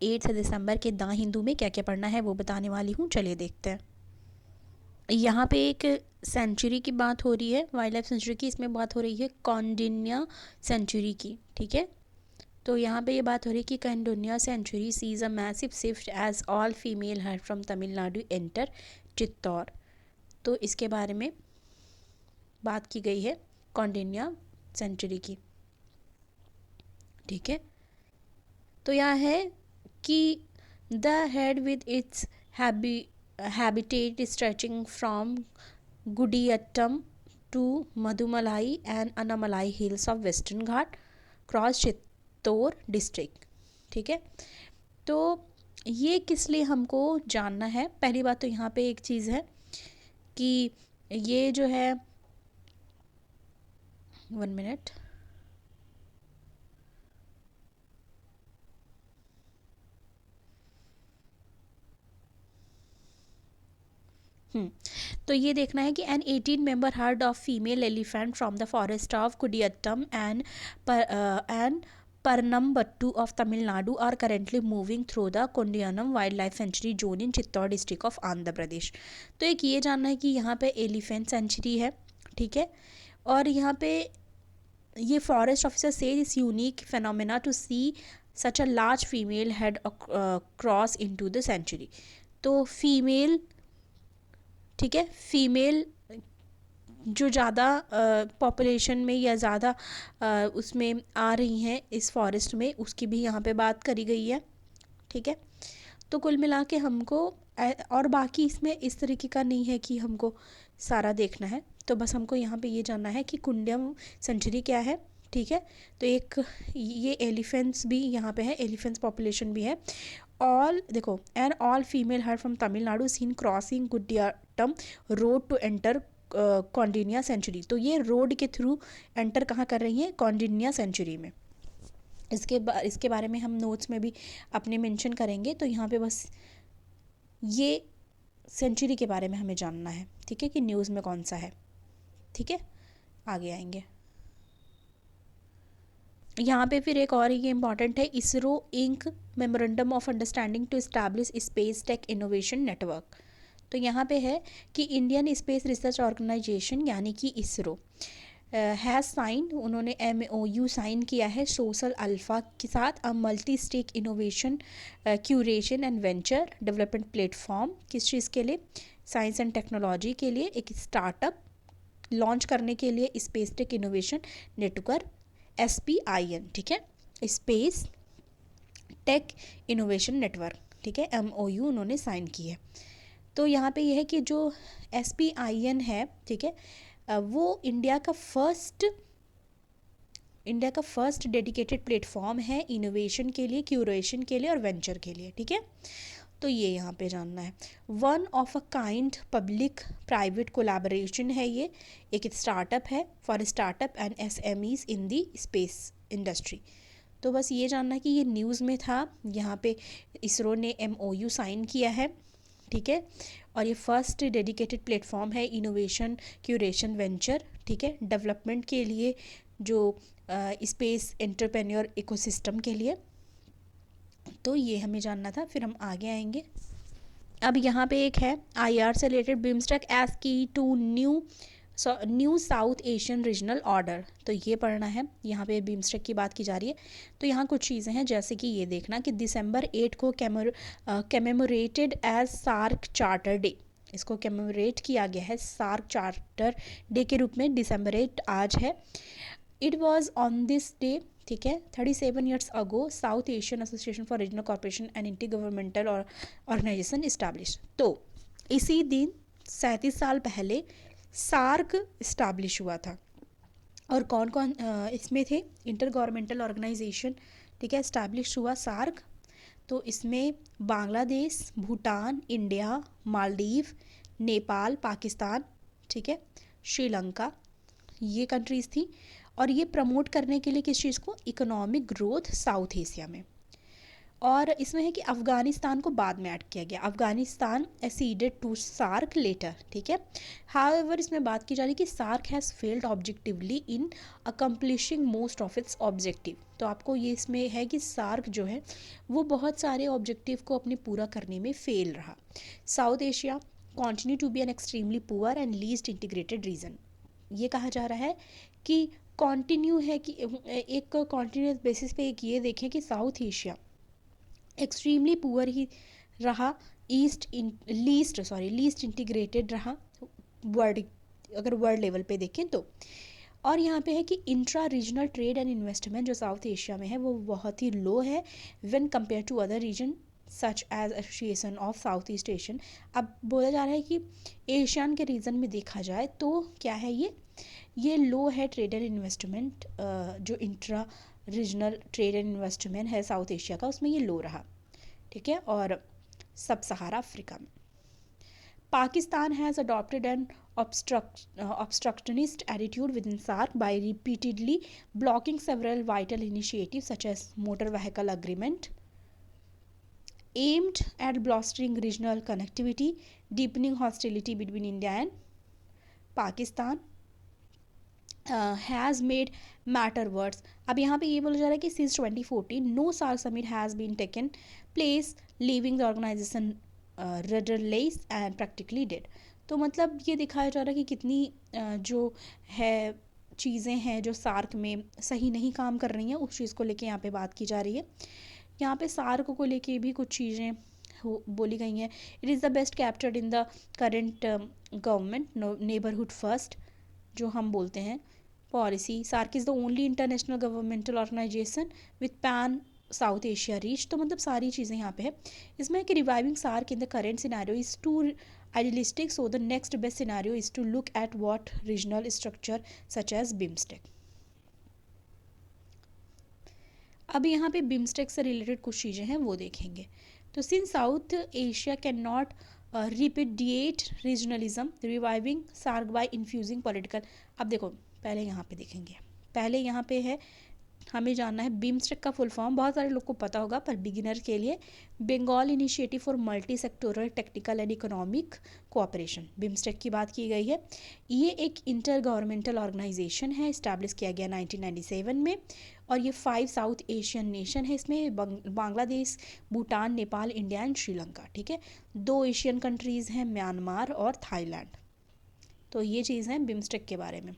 8 दिसंबर के द हिंदू में क्या क्या पढ़ना है वो बताने वाली हूँ, चलिए देखते हैं। यहाँ पे एक सेंचुरी की बात हो रही है, वाइल्ड लाइफ सेंचुरी की। इसमें बात हो रही है कौंडिन्या सेंचुरी की, ठीक है। तो यहाँ पे ये बात हो रही है कि Kaundinya sanctuary sees a massive shift as all female herd from Tamil Nadu enter Chittoor. तो इसके बारे में बात की गई है कौंडिन्या सेंचुरी की, ठीक है। तो यहाँ है कि the head with its habitat stretching from Gudiyattam to Madumalai and Annamalai hills of Western Ghat cross Chittor district, ठीक है। तो ये किस लिए हमको जानना है? पहली बात तो यहाँ पे एक चीज़ है कि ये जो है 1 मिनट, तो ये देखना है कि an 18 member herd of female elephant from the forest of Kudiyattam and Pernambut of Tamil Nadu are currently moving through the Kaundinya wildlife sanctuary zone in Chittoor district of Andhra Pradesh. तो एक ये जानना है कि यहाँ पे एलिफेंट सेंचुरी है, ठीक है। और यहाँ पे ये फॉरेस्ट ऑफिसर से this unique phenomena to see such a large female head cross into the century. तो फीमेल, ठीक है, फीमेल जो ज़्यादा पॉपुलेशन में या ज़्यादा उसमें आ रही हैं इस फॉरेस्ट में, उसकी भी यहाँ पे बात करी गई है, ठीक है। तो कुल मिला के हमको और बाकी इसमें इस तरीके का नहीं है कि हमको सारा देखना है, तो बस हमको यहाँ पे ये जानना है कि कुंडियम सेंचुरी क्या है, ठीक है। तो एक ये एलिफेंट्स भी यहाँ पे है, एलिफेंट्स पॉपुलेशन भी है। ऑल देखो, and all female herd from Tamil Nadu seen crossing Gudiyattam road to enter Kaundinya sanctuary. तो ये रोड के थ्रू एंटर कहाँ कर रही हैं? कौंडिन्या सेंचुरी में। इसके बारे में हम नोट्स में भी अपने मेंशन करेंगे। तो यहाँ पे बस ये सेंचुरी के बारे में हमें जानना है, ठीक है, कि न्यूज़ में कौन सा है, ठीक है। आगे आएंगे। यहाँ पे फिर एक और ये इम्पॉर्टेंट है, ISRO ink memorandum of understanding to establish space tech innovation network. तो यहाँ पे है कि इंडियन स्पेस रिसर्च ऑर्गेनाइजेशन यानी कि इसरो हैज़ साइन, उन्होंने MOU साइन किया है सोशल अल्फ़ा के साथ, a multi stake innovation curation and venture development platform. किस चीज़ के लिए? साइंस एंड टेक्नोलॉजी के लिए एक स्टार्टअप लॉन्च करने के लिए space tech innovation network SPIN, ठीक है, स्पेस टेक इनोवेशन नेटवर्क, ठीक है, MOU उन्होंने साइन की है। तो यहाँ पे ये है कि जो SPIN है, ठीक है, वो इंडिया का फर्स्ट डेडिकेटेड प्लेटफॉर्म है इनोवेशन के लिए, क्यूरेशन के लिए और वेंचर के लिए, ठीक है। तो ये यहाँ पे जानना है। One of a kind public private collaboration है, ये एक स्टार्टअप है for startup and SMEs in the space industry. तो बस ये जानना है कि ये न्यूज़ में था, यहाँ पे इसरो ने MOU साइन किया है, ठीक है। और ये फर्स्ट डेडिकेटेड प्लेटफॉर्म है इनोवेशन क्यूरेशन वेंचर, ठीक है, डेवलपमेंट के लिए, जो स्पेस एंटरप्रेन्योर इकोसिस्टम के लिए। तो ये हमें जानना था, फिर हम आगे आएंगे। अब यहाँ पे एक है IR से related, BIMSTEC as key to new South Asian regional order. तो ये पढ़ना है, यहाँ पे बिम्स्टेक की बात की जा रही है। तो यहाँ कुछ चीज़ें हैं, जैसे कि ये देखना कि दिसंबर 8 को commemorated as SAARC charter day, इसको कमेमोरेट किया गया है सार्क चार्टर डे के रूप में, दिसंबर 8 आज है। It was on this day, ठीक है, 37 years ago South Asian Association for Regional corporation and intergovernmental organisation establish. तो इसी दिन 37 साल पहले सार्क इस्टेब्लिश हुआ था। और कौन कौन इसमें थे? इंटर गवर्नमेंटल ऑर्गेनाइजेशन, ठीक है, इस्टेब्लिश हुआ सार्क। तो इसमें बांग्लादेश, भूटान, इंडिया, मालदीव, नेपाल, पाकिस्तान, ठीक है, श्रीलंका, ये कंट्रीज़ थी। और ये प्रमोट करने के लिए किस चीज़ को? इकोनॉमिक ग्रोथ साउथ एशिया में। और इसमें है कि अफ़गानिस्तान को बाद में ऐड किया गया, अफ़गानिस्तान एसीडेड टू सार्क लेटर, ठीक है। हाउएवर इसमें बात की जा रही है कि SAARC has failed objectively in accomplishing most of its objective. तो आपको ये इसमें है कि सार्क जो है वो बहुत सारे ऑब्जेक्टिव को अपने पूरा करने में फेल रहा। South Asia continue to be an extremely poor and least integrated region. ये कहा जा रहा है कि कॉन्टिन्यू है कि एक कॉन्टिन्यूस बेसिस पे एक ये देखें कि साउथ एशिया एक्सट्रीमली पुअर ही रहा, लीस्ट इंटीग्रेटेड रहा वर्ल्ड, अगर वर्ल्ड लेवल पे देखें तो। और यहाँ पे है कि intra regional trade and investment जो साउथ एशिया में है वो बहुत ही लो है when compare to other region such as Association of South East Asian. अब बोला जा रहा है कि एशियन के रीजन में देखा जाए तो क्या है ये लो है ट्रेड एंड इन्वेस्टमेंट, जो intra regional trade and investment है साउथ एशिया का उसमें ये लो रहा, ठीक है। और सब सहारा अफ्रीका में Pakistan has adopted an obstructionist attitude within SARC by repeatedly blocking several vital initiatives such as motor vehicle agreement aimed at bolstering regional connectivity, deepening hostility between India and Pakistan has made matter words. अब यहाँ पे ये बोला जा रहा है कि since 2014 no SAARC summit has been taken place leaving the organisation rudderless and practically dead. तो मतलब ये दिखाया जा रहा है कि कितनी जो है चीज़ें हैं जो सार्क में सही नहीं काम कर रही हैं, उस चीज़ को लेके यहाँ पे बात की जा रही है। यहाँ पे सार्क को लेके भी कुछ चीज़ें बोली गई हैं। It is the best captured in the current government neighbourhood first जो हम बोलते हैं policy. SAARC is the only international governmental organisation with pan South Asia reach. तो मतलब सारी चीज़ें यहाँ पे है। इसमें कि reviving SAARC in the current scenario is too idealistic, so the next best scenario is to look at what regional structure such as BIMSTEC. अब यहाँ पे बिम्स्टेक से रिलेटेड कुछ चीज़ें हैं वो देखेंगे। तो since South Asia can not repudiate regionalism reviving SAARC by infusing political. अब देखो पहले यहाँ पे देखेंगे, पहले यहाँ पे है हमें जानना है बिम्स्टेक का फुल फॉर्म बहुत सारे लोग को पता होगा पर बिगिनर के लिए Bengal initiative for multi sectoral technical and economic cooperation, BIMSTEC की बात की गई है। ये एक इंटर गवर्नमेंटल ऑर्गेनाइजेशन है, इस्टेब्लिश किया गया 1997 में और ये 5 साउथ एशियन नेशन है। इसमें बांग्लादेश, भूटान, नेपाल, इंडिया एंड श्रीलंका, ठीक है। 2 एशियन कंट्रीज़ हैं म्यांमार और थाईलैंड। तो ये चीज़ है बिम्स्टेक के बारे में,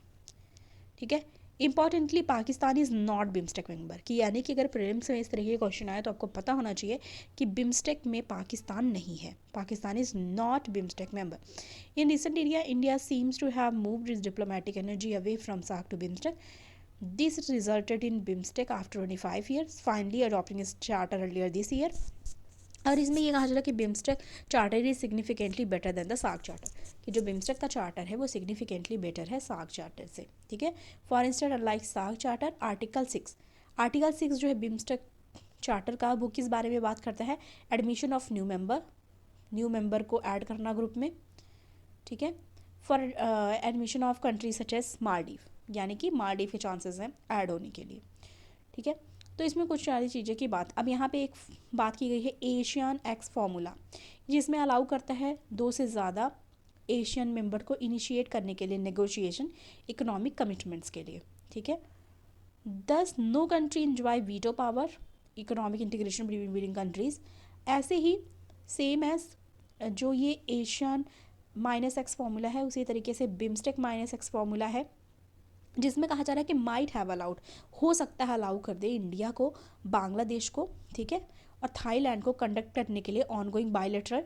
ठीक है। Importantly Pakistan is not BIMSTEC member, कि यानी कि अगर प्रीलिम्स में इस तरह के क्वेश्चन आए तो आपको पता होना चाहिए कि बिम्स्टेक में पाकिस्तान नहीं है, Pakistan is not BIMSTEC member. In recent India seems to have moved its diplomatic energy away from SAARC to BIMSTEC. This resulted in BIMSTEC after 25 years, finally adopting its charter earlier this year. और इसमें ये कहा जा रहा है कि BIMSTEC charter is significantly better than the SAARC charter, कि जो बिम्स्टेक का चार्टर है वो सिग्निफिकेंटली बेटर है सार्क चार्टर से, ठीक है। For instance unlike SAARC charter article 6 जो है बिम्स्टेक चार्टर का, वो किस बारे में बात करता है? एडमिशन ऑफ न्यू मेंबर को ऐड करना ग्रुप में, ठीक है। For admission of country such as Maldives, यानी कि मालदीव के चांसेस हैं ऐड होने के लिए, ठीक है। तो इसमें कुछ सारी चीज़ें की बात। अब यहाँ पे एक बात की गई है एशियन एक्स फार्मूला, जिसमें अलाउ करता है 2 से ज़्यादा एशियन मेंबर को इनिशिएट करने के लिए नेगोशिएशन इकोनॉमिक कमिटमेंट्स के लिए, ठीक है। 10 no country enjoy veto power, economic integration between countries. ऐसे ही सेम एज जो ये एशियन -X फार्मूला है उसी तरीके से बिम्स्टेक -X फार्मूला है, जिसमें कहा जा रहा है कि माइट हैव अलाउड, हो सकता है अलाउ कर दे इंडिया को, बांग्लादेश को, ठीक है, और थाईलैंड को कंडक्ट करने के लिए ongoing bilateral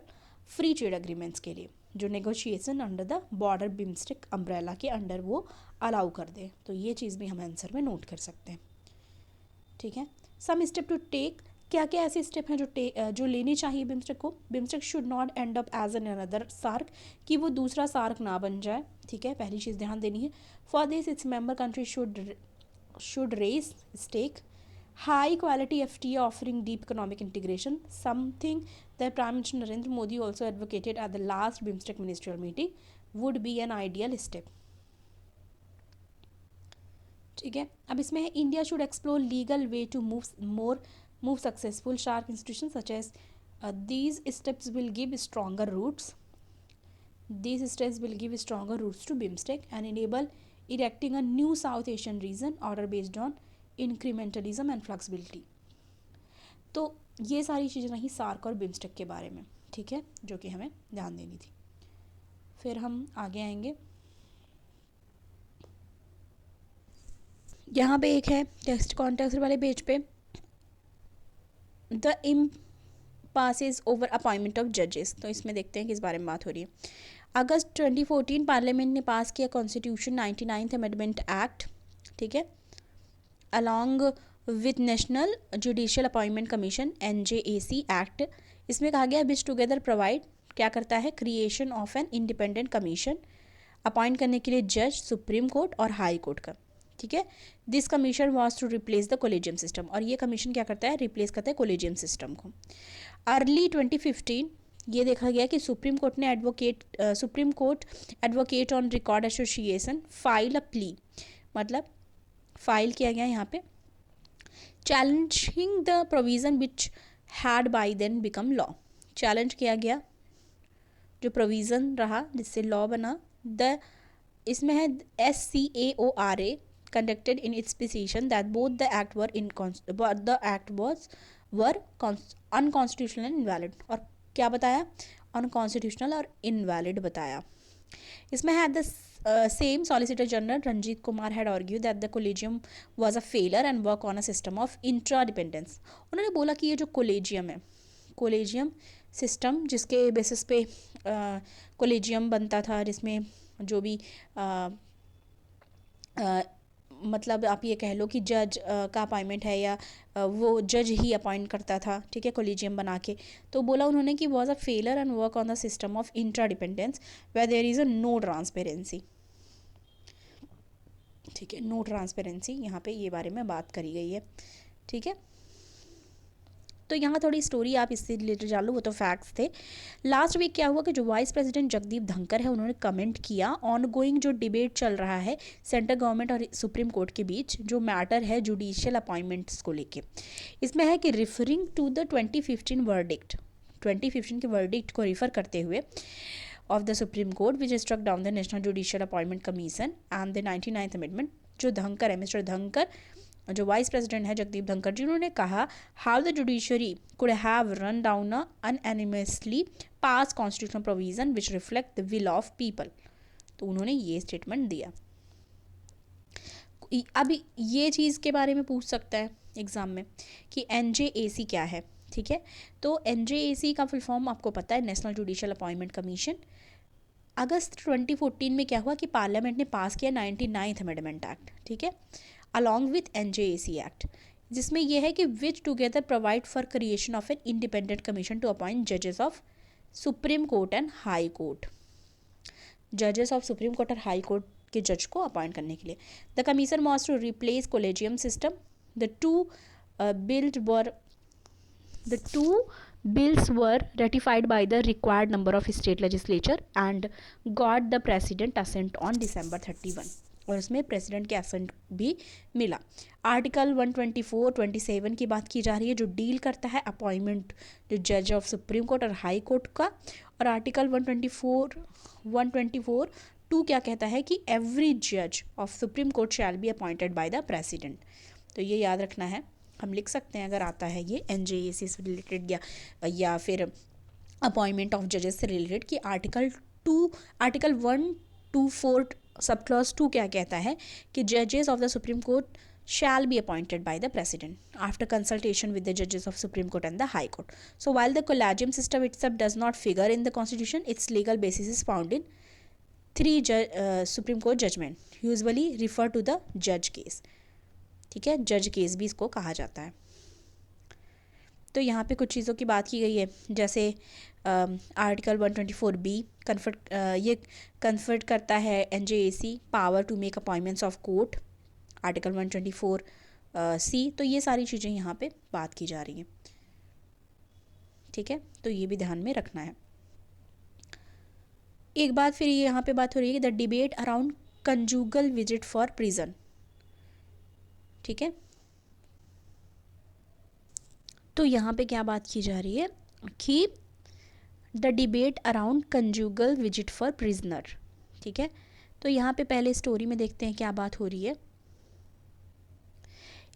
free trade agreements के लिए, जो negotiation under the border BIMSTEC umbrella के अंडर वो अलाउ कर दे। तो ये चीज़ भी हम आंसर में नोट कर सकते हैं, ठीक है। सम स्टेप टू टेक, क्या क्या ऐसे स्टेप हैं जो लेने चाहिए बिम्स्टेक को? BIMSTEC should not end up as an another SAARC, कि वो दूसरा सार्क ना बन जाए, ठीक है, पहली चीज़ ध्यान देनी है। For this its member country should raise stake high quality FTA offering deep economic integration, something that prime minister Narendra Modi also advocated at the last BIMSTEC ministerial meeting, would be an ideal step, ठीक है। अब इसमें है India should explore legal way to move more move successful shark institutions such as these steps will give stronger roots. These steps will give stronger roots to BIMSTEC and enable erecting a new South Asian region order based on incrementalism and flexibility. तो ये सारी चीज़ें रही SAARC और BIMSTEC के बारे में, ठीक है, जो कि हमें ध्यान देनी थी. फिर हम आगे आएंगे. यहाँ पे एक है टेक्स्ट कॉन्टेक्स्ट वाले पेज पे द इम्पासेस ओवर अपॉइंटमेंट ऑफ जजेस. तो इसमें देखते हैं किस बारे में बात हो रही है. अगस्त 2014 पार्लियामेंट ने पास किया कॉन्स्टिट्यूशन 99th अमेंडमेंट एक्ट, ठीक है, along with national judicial appointment commission NJAC act. इसमें कहा गया विच टुगेदर प्रोवाइड, क्या करता है, creation of an independent commission appoint करने के लिए जज सुप्रीम कोर्ट और हाई कोर्ट का, ठीक है. This commission was to replace the collegium system. और ये कमीशन क्या करता है, रिप्लेस करता है कोलेजियम सिस्टम को. अर्ली 2015 ये देखा गया कि supreme court advocate on record association file a plea, मतलब फाइल किया गया यहाँ पे challenging the provision which had by then become law. Challenge किया गया जो प्रोविज़न रहा जिससे लॉ बना. द इसमें है SCAORA conducted in its position that both the act were unconstitutional and invalid. और क्या बताया, अनकॉन्स्टिट्यूशनल और इनवैलिड बताया. इसमें है the same solicitor general Ranjit Kumar had argue that the collegium was a failure and work on a system of intra dependence. उन्होंने बोला कि ये जो कोलेजियम है, कोलेजियम सिस्टम जिसके बेसिस पे कोलेजियम बनता था, जिसमें जो भी मतलब आप ये कह लो कि जज का अपॉइंटमेंट है या वो जज ही अपॉइंट करता था, ठीक है, कोलिजियम बना के. तो बोला उन्होंने कि was a failure and work on the system of intra dependence where there is a no transparency, ठीक है, नो ट्रांसपेरेंसी. यहाँ पे ये बारे में बात करी गई है, ठीक है. तो यहाँ थोड़ी स्टोरी आप इससे रिलेटेड जान लो, वो तो फैक्ट्स थे. लास्ट वीक क्या हुआ कि जो वाइस प्रेसिडेंट जगदीप धनखड़ है उन्होंने कमेंट किया ऑन गोइंग जो डिबेट चल रहा है सेंट्रल गवर्नमेंट और सुप्रीम कोर्ट के बीच, जो मैटर है जुडिशियल अपॉइंटमेंट्स को लेके. इसमें है कि रिफरिंग टू द 2015 वर्डिक्ट, 2015 के वर्डिक्ट को रिफर करते हुए of the supreme court which struck down the national judicial appointment commission and the 99th amendment. जो धनखड़ है, मिस्टर धनखड़, जो वाइस प्रेसिडेंट है जगदीप धनखड़ जी, उन्होंने कहा how the judiciary could have run down a unanimously passed constitutional provision which reflect the will of people. तो उन्होंने ये statement दिया. अभी ये चीज़ के बारे में पूछ सकता है एग्जाम में कि NJAC क्या है, ठीक है. तो NJAC का फुल फॉर्म आपको पता है, नेशनल जुडिशियल अपॉइंटमेंट कमीशन. अगस्त 2014 में क्या हुआ कि पार्लियामेंट ने पास किया 99th अमेंडमेंट एक्ट, ठीक है, अलॉन्ग विथ NJAC एक्ट, जिसमें यह है कि which together provide for creation of an independent commission to appoint जजेस of supreme court and high court. जजेस ऑफ सुप्रीम कोर्ट और हाई कोर्ट के जज को अपॉइंट करने के लिए. The commission was to replace collegium system. The two bills were ratified by the required number of state legislature and got the president assent on December 31. और उसमें president के असेंट भी मिला. आर्टिकल 124-27 की बात की जा रही है जो डील करता है अपॉइंटमेंट जो जज ऑफ सुप्रीम कोर्ट और हाई कोर्ट का. और आर्टिकल 124(2) क्या कहता है कि एवरी जज of supreme court shall be appointed by the president. तो ये याद रखना है, हम लिख सकते हैं अगर आता है ये NJAC से रिलेटेड या फिर अपॉइंटमेंट ऑफ जजेस से रिलेटेड कि आर्टिकल 124 सब क्लॉज 2 क्या कहता है कि जजेस of the supreme court shall be appointed by the president after consultation with the judges of Supreme Court and the High Court. So while the collegium system itself does not figure in the constitution, its legal basis is found in 3 Supreme Court judgment, usually refer to the judge case. ठीक है, जज case भी इसको कहा जाता है. तो यहाँ पे कुछ चीज़ों की बात की गई है, जैसे आर्टिकल 124B ये कन्फर्ट करता है NJAC power to make appointments of court. Article 124C. तो ये सारी चीज़ें यहाँ पे बात की जा रही हैं, ठीक है, तो ये भी ध्यान में रखना है. एक बात फिर यहाँ पे बात हो रही है कि the debate around conjugal visit for prison, ठीक है. तो यहाँ पे क्या बात की जा रही है कि the debate around conjugal visit for prisoner, ठीक है। तो यहाँ पे पहले स्टोरी में देखते हैं क्या बात हो रही है।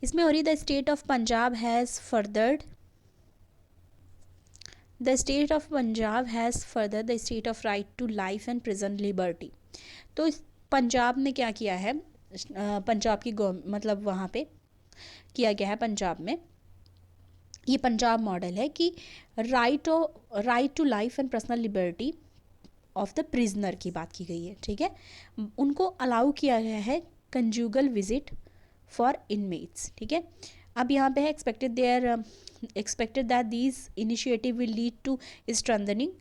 इसमें हो रही the state of Punjab has furthered the state of Punjab has further the state of right to life and personal liberty. तो इस पंजाब ने क्या किया है, पंजाब की मतलब वहाँ पे किया गया है पंजाब में, ये पंजाब मॉडल है कि right to life and personal liberty of the prisoner की बात की गई है, ठीक है। उनको अलाउ किया गया है कंजुगल विजिट फॉर इनमेट्स, ठीक है। अब यहाँ पे है expected that these initiative will lead to strengthening,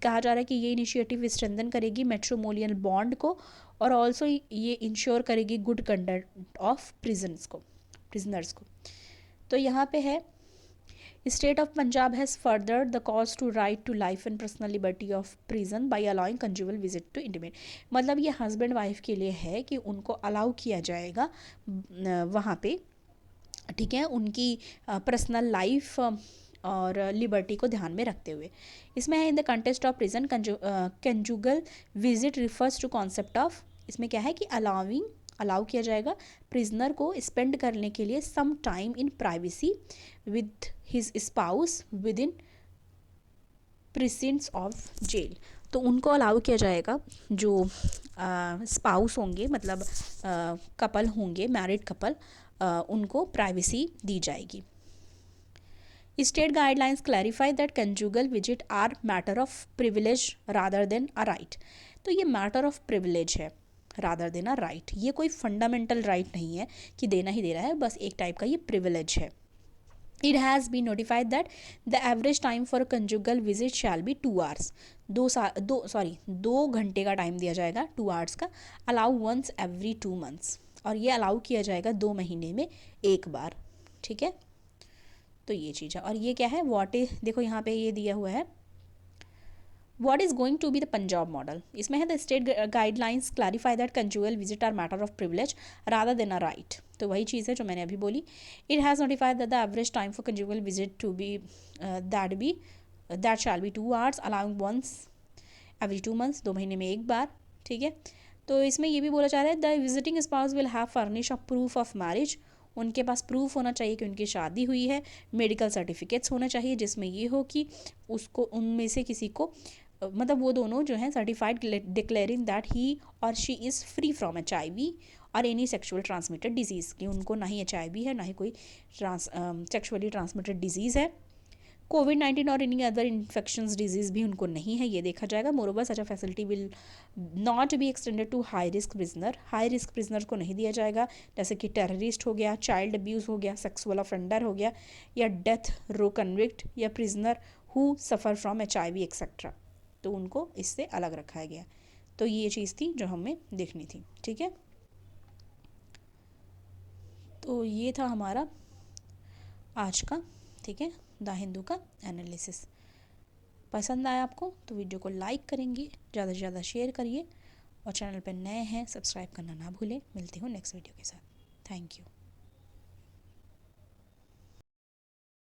कहा जा रहा है कि ये इनिशिएटिव स्ट्रेंथन करेगी मेट्रोमोलियल बॉन्ड को और ऑल्सो ये इंश्योर करेगी गुड कंडक्ट ऑफ प्रिजनर्स को। तो यहाँ पे है state of Punjab has further the cause to right to life and personal liberty of prison by allowing conjugal visit to intimate. मतलब ये हस्बैंड वाइफ के लिए है कि उनको अलाउ किया जाएगा वहाँ पे, ठीक है, उनकी पर्सनल लाइफ और लिबर्टी को ध्यान में रखते हुए। इसमें है in the context of prison conjugal visit refers to concept of, इसमें क्या है कि अलाउ किया जाएगा प्रिजनर को स्पेंड करने के लिए some time in privacy with his spouse within precincts of jail. तो उनको अलाउ किया जाएगा जो स्पाउस होंगे, मतलब कपल होंगे, मैरिड कपल, उनको प्राइवेसी दी जाएगी। State guidelines clarify that conjugal visit are matter of privilege rather than a right. तो ये मैटर ऑफ प्रिविलेज है रादर देन अ राइट, ये कोई फंडामेंटल राइट नहीं है कि देना ही देना है, बस एक टाइप का ये प्रिविलेज है। It has been notified that the average time for a conjugal visit shall be 2 hours. 2 घंटे का टाइम दिया जाएगा, 2 hours का, अलाउ वंस एवरी 2 months, और ये अलाउ किया जाएगा 2 महीने में एक बार, ठीक है। तो ये चीज़ है, और ये क्या है, व्हाट इज, देखो यहाँ पे ये दिया हुआ है What is going to be the Punjab model? इसमें है the state guidelines clarify that conjugal visit are matter of privilege rather than a right. तो वही चीज़ है जो मैंने अभी बोली. It has notified that the average time for conjugal visit to be that shall be 2 hours, allowing once every 2 months, 2 महीने में एक बार, ठीक है। तो इसमें ये भी बोला जा रहा है the visiting spouse will have furnish a proof of marriage. उनके पास प्रूफ होना चाहिए कि उनकी शादी हुई है, मेडिकल सर्टिफिकेट्स होना चाहिए जिसमें ये हो कि उसको उनमें से किसी को, मतलब वो दोनों जो हैं सर्टिफाइड डिक्लेयरिंग दैट ही और she is free from HIV और एनी सेक्सुअल ट्रांसमिटेड डिजीज़, कि उनको ना ही HIV है ना ही कोई सेक्सुअली ट्रांसमिटेड डिजीज़ है, COVID-19 और एनी अदर इन्फेक्शंस डिजीज़ भी उनको नहीं है, ये देखा जाएगा। Moreover such a facility will not be extended to high risk prisoner, high risk prisoner को नहीं दिया जाएगा, जैसे कि टेररिस्ट हो गया, चाइल्ड अब्यूज़ हो गया, सेक्सुअल ऑफेंडर हो गया, या डेथ रो कन्विक्ट, या prisoner who suffer from HIV etcetera, तो उनको इससे अलग रखा गया। तो ये चीज़ थी जो हमें देखनी थी, ठीक है। तो ये था हमारा आज का, ठीक है, द हिंदू का एनालिसिस। पसंद आया आपको तो वीडियो को लाइक करेंगे, ज़्यादा से ज़्यादा शेयर करिए, और चैनल पर नए हैं सब्सक्राइब करना ना भूलें। मिलती हूँ नेक्स्ट वीडियो के साथ। Thank you.